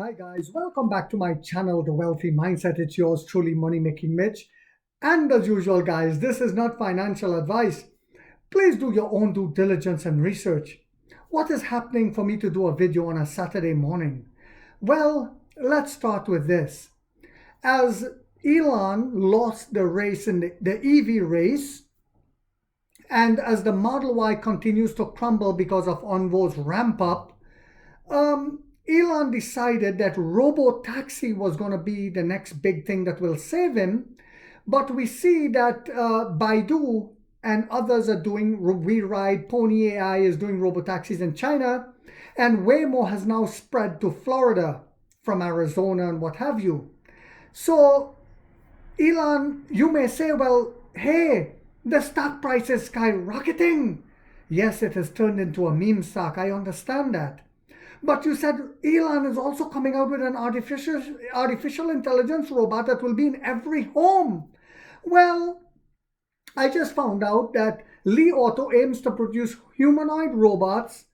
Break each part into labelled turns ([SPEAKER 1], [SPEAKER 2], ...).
[SPEAKER 1] Hi guys, welcome back to my channel, The Wealthy Mindset. It's yours truly, Money Making Mitch. And as usual, guys, this is not financial advice. Please do your own due diligence and research. What is happening for me to do a video on a Saturday morning? Well, let's start with this. As Elon lost the race in the EV race, and as the Model Y continues to crumble because of Onvo's ramp up, Elon decided that robo-taxi was going to be the next big thing that will save him. But we see that Baidu and others are doing WeRide, Pony AI is doing robo-taxis in China, and Waymo has now spread to Florida from Arizona and what have you. So Elon, you may say, well, hey, the stock price is skyrocketing. Yes, it has turned into a meme stock. I understand that. But you said Elon is also coming out with an artificial intelligence robot that will be in every home. Well, I just found out that Li Auto aims to produce humanoid robots.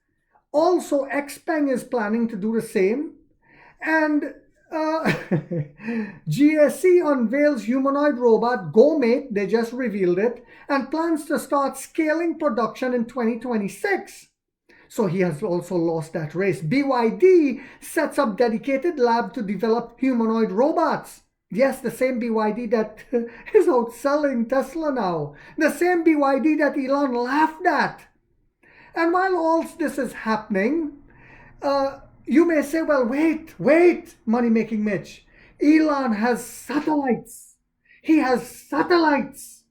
[SPEAKER 1] Also, XPeng is planning to do the same. And GSC unveils humanoid robot GoMate, they just revealed it, and plans to start scaling production in 2026. So he has also lost that race. BYD sets up dedicated lab to develop humanoid robots. Yes, the same BYD that is outselling Tesla now. The same BYD that Elon laughed at. And while all this is happening, you may say, well, wait, Money Making Mitch. Elon has satellites. He has satellites.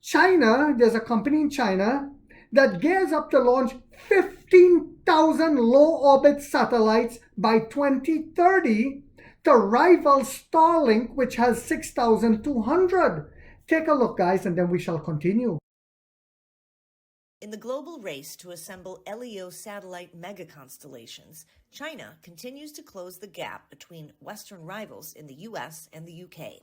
[SPEAKER 1] China, there's a company in China that gears up to launch 15,000 low-orbit satellites by 2030 to rival Starlink, which has 6,200. Take a look, guys, and then we shall continue.
[SPEAKER 2] In the global race to assemble LEO satellite megaconstellations, China continues to close the gap between Western rivals in the US and the UK.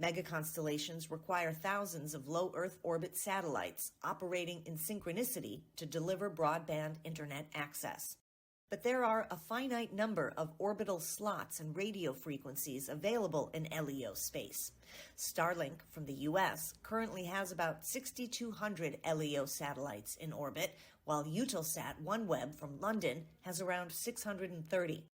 [SPEAKER 2] Megaconstellations require thousands of low Earth orbit satellites operating in synchronicity to deliver broadband internet access. But there are a finite number of orbital slots and radio frequencies available in LEO space. Starlink from the US currently has about 6,200 LEO satellites in orbit, while Eutelsat OneWeb from London has around 630.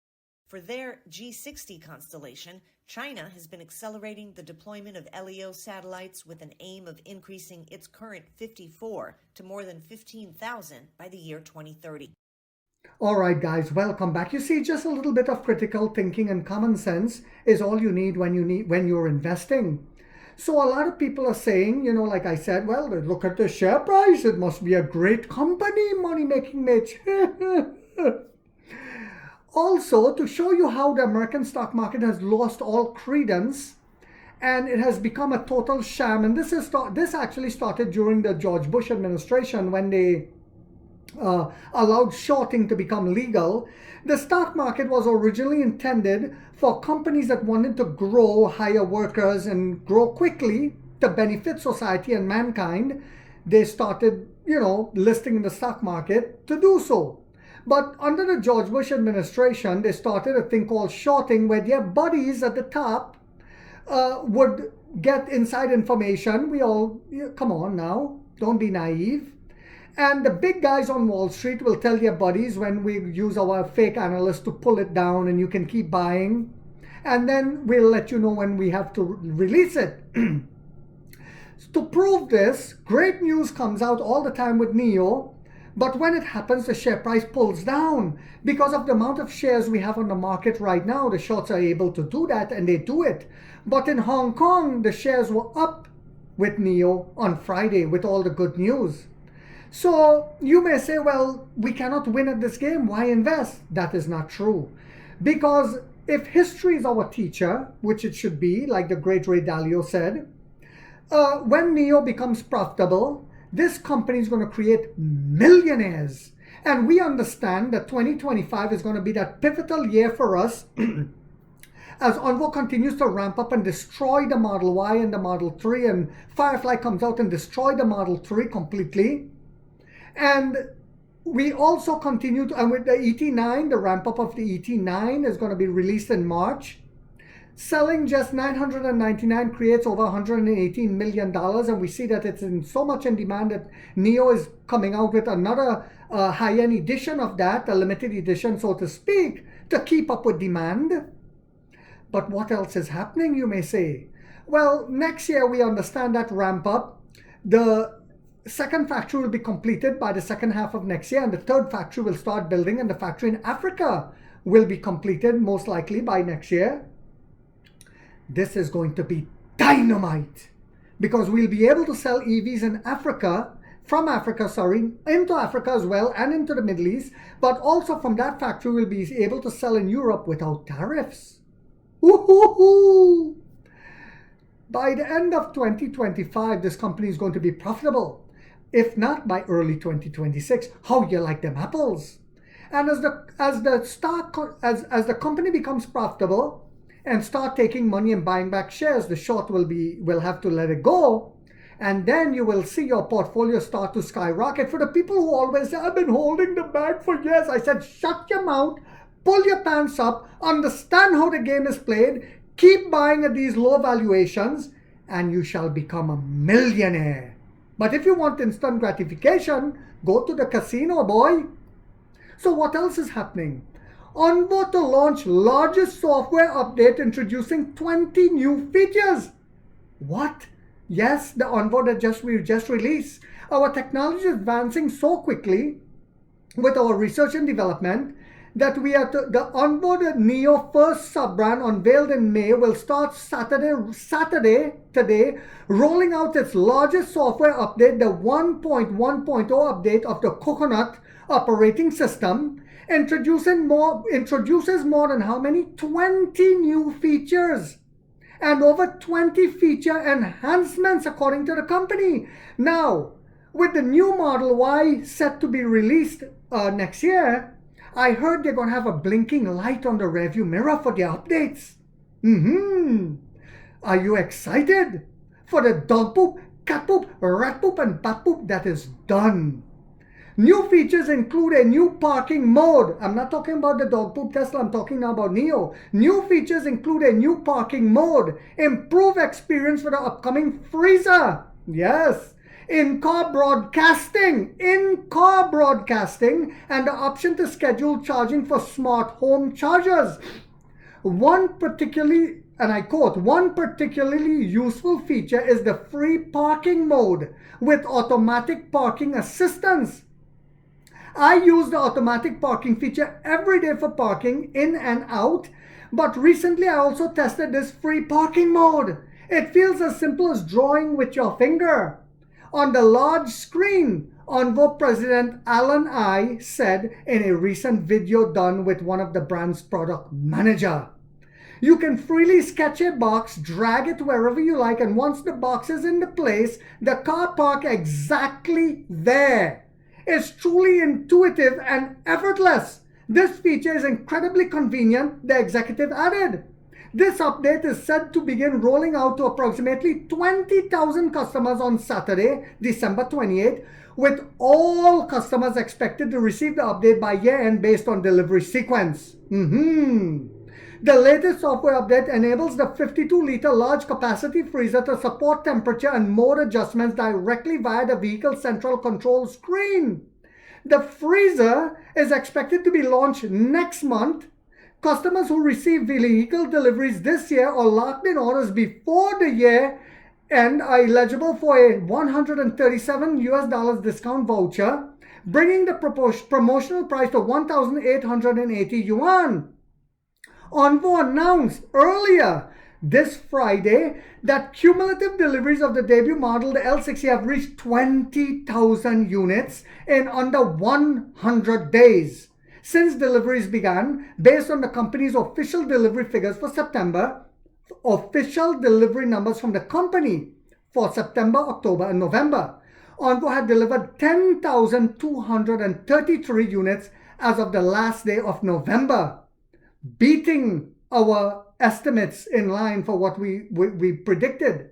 [SPEAKER 2] For their G60 constellation, China has been accelerating the deployment of LEO satellites with an aim of increasing its current 54 to more than 15,000 by the year 2030.
[SPEAKER 1] All right, guys, welcome back. You see, just a little bit of critical thinking and common sense is all you need when you're investing. So a lot of people are saying, like I said, well, look at the share price. It must be a great company, Money Making Mitch. Also, to show you how the American stock market has lost all credence and it has become a total sham. And this actually started during the George Bush administration when they allowed shorting to become legal. The stock market was originally intended for companies that wanted to grow, hire workers, and grow quickly to benefit society and mankind. They started, listing in the stock market to do so. But under the George Bush administration, they started a thing called shorting, where their buddies at the top would get inside information. Come on now, don't be naive. And the big guys on Wall Street will tell their buddies when we use our fake analysts to pull it down and you can keep buying. And then we'll let you know when we have to release it. To prove this, great news comes out all the time with NEO. But when it happens, the share price pulls down. Because of the amount of shares we have on the market right now, the shorts are able to do that, and they do it. But in Hong Kong, the shares were up with NEO on Friday with all the good news. So you may say, well, we cannot win at this game. Why invest? That is not true. Because if history is our teacher, which it should be, like the great Ray Dalio said, when NEO becomes profitable, this company is going to create millionaires. And we understand that 2025 is going to be that pivotal year for us as Onvo continues to ramp up and destroy the Model Y and the Model 3, and Firefly comes out and destroy the Model 3 completely. And we also continue to, and with the ET9, the ramp up of the ET9 is going to be released in March. Selling just 999 creates over $118 million, and we see that it's in so much in demand that NIO is coming out with another high-end edition of that, a limited edition, so to speak, to keep up with demand. But what else is happening, you may say? Well, next year we understand that ramp up. The second factory will be completed by the second half of next year, and the third factory will start building, and the factory in Africa will be completed most likely by next year. This is going to be dynamite, because we'll be able to sell EVs in Africa, into Africa as well, and into the Middle East, but also from that factory we'll be able to sell in Europe without tariffs. Woo-hoo-hoo! By the end of 2025, this company is going to be profitable. If not by early 2026, how you like them apples? And as the company becomes profitable and start taking money and buying back shares, the short will have to let it go, and then you will see your portfolio start to skyrocket. For the people who always say, I've been holding the bag for years, I said, shut your mouth, pull your pants up, understand how the game is played, keep buying at these low valuations, and you shall become a millionaire. But if you want instant gratification, go to the casino, boy. So what else is happening? Onvo to launch largest software update introducing 20 new features. What? Yes, the Onvo that we just released. Our technology is advancing so quickly with our research and development that the Onvo, the NIO first sub-brand unveiled in May, will start today, rolling out its largest software update, the 1.1.0 update of the Coconut operating system. Introduces more than how many? 20 new features and over 20 feature enhancements according to the company. Now, with the new Model Y set to be released next year, I heard they're going to have a blinking light on the rearview mirror for the updates. Are you excited for the dog poop, cat poop, rat poop, and bat poop that is done? New features include a new parking mode. I'm not talking about the dog poop Tesla, I'm talking now about NIO. New features include a new parking mode, improved experience for the upcoming freezer. Yes. In-car broadcasting, and the option to schedule charging for smart home chargers. One particularly useful feature is the free parking mode with automatic parking assistance. I use the automatic parking feature every day for parking in and out, but recently I also tested this free parking mode. It feels as simple as drawing with your finger. On the large screen, Onvo President Alan I said in a recent video done with one of the brand's product manager. You can freely sketch a box, drag it wherever you like, and once the box is in the place, the car park exactly there. It's truly intuitive and effortless. This feature is incredibly convenient, the executive added. This update is set to begin rolling out to approximately 20,000 customers on Saturday, December 28th, with all customers expected to receive the update by year-end based on delivery sequence. The latest software update enables the 52-liter large capacity freezer to support temperature and mode adjustments directly via the vehicle central control screen. The freezer is expected to be launched next month. Customers who receive vehicle deliveries this year or locked in orders before the year end are eligible for a $137 discount voucher, bringing the promotional price to 1,880 yuan. Onvo announced earlier this Friday that cumulative deliveries of the debut model, the L60, have reached 20,000 units in under 100 days. Since deliveries began, based on the company's official delivery figures for September, official delivery numbers from the company for September, October, and November, Onvo had delivered 10,233 units as of the last day of November, beating our estimates in line for what we predicted.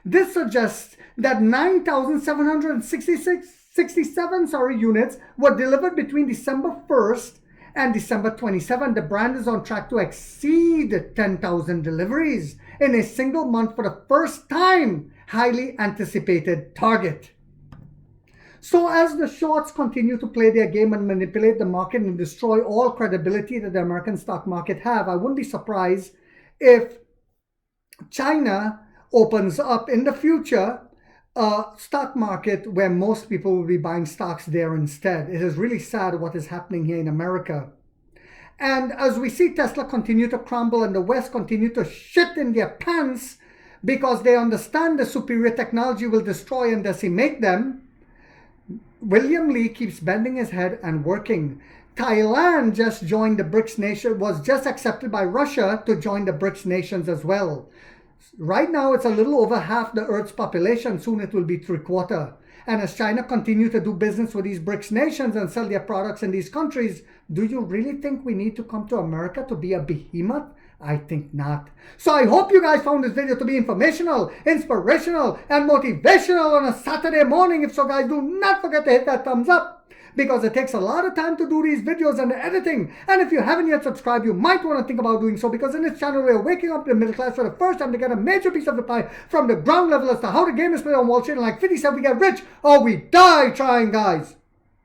[SPEAKER 1] This suggests that 9,766 67 units were delivered between December 1st and December 27. The brand is on track to exceed 10,000 deliveries in a single month for the first time. Highly anticipated target. So as the shorts continue to play their game and manipulate the market and destroy all credibility that the American stock market have, I wouldn't be surprised if China opens up in the future a stock market where most people will be buying stocks there instead. It is really sad what is happening here in America. And as we see Tesla continue to crumble and the West continue to shit in their pants because they understand the superior technology will destroy and decimate them, William Lee keeps bending his head and working. Thailand just joined the BRICS nation, was just accepted by Russia to join the BRICS nations as well. Right now, it's a little over half the Earth's population. Soon it will be 3/4. And as China continue to do business with these BRICS nations and sell their products in these countries, do you really think we need to come to America to be a behemoth? I think not. So I hope you guys found this video to be informational, inspirational, and motivational on a Saturday morning. If so, guys, do not forget to hit that thumbs up, because it takes a lot of time to do these videos and the editing. And if you haven't yet subscribed, you might want to think about doing so, because in this channel, we're waking up the middle class for the first time to get a major piece of the pie from the ground level as to how the game is played on Wall Street. And like 50 said, we get rich or we die trying, guys.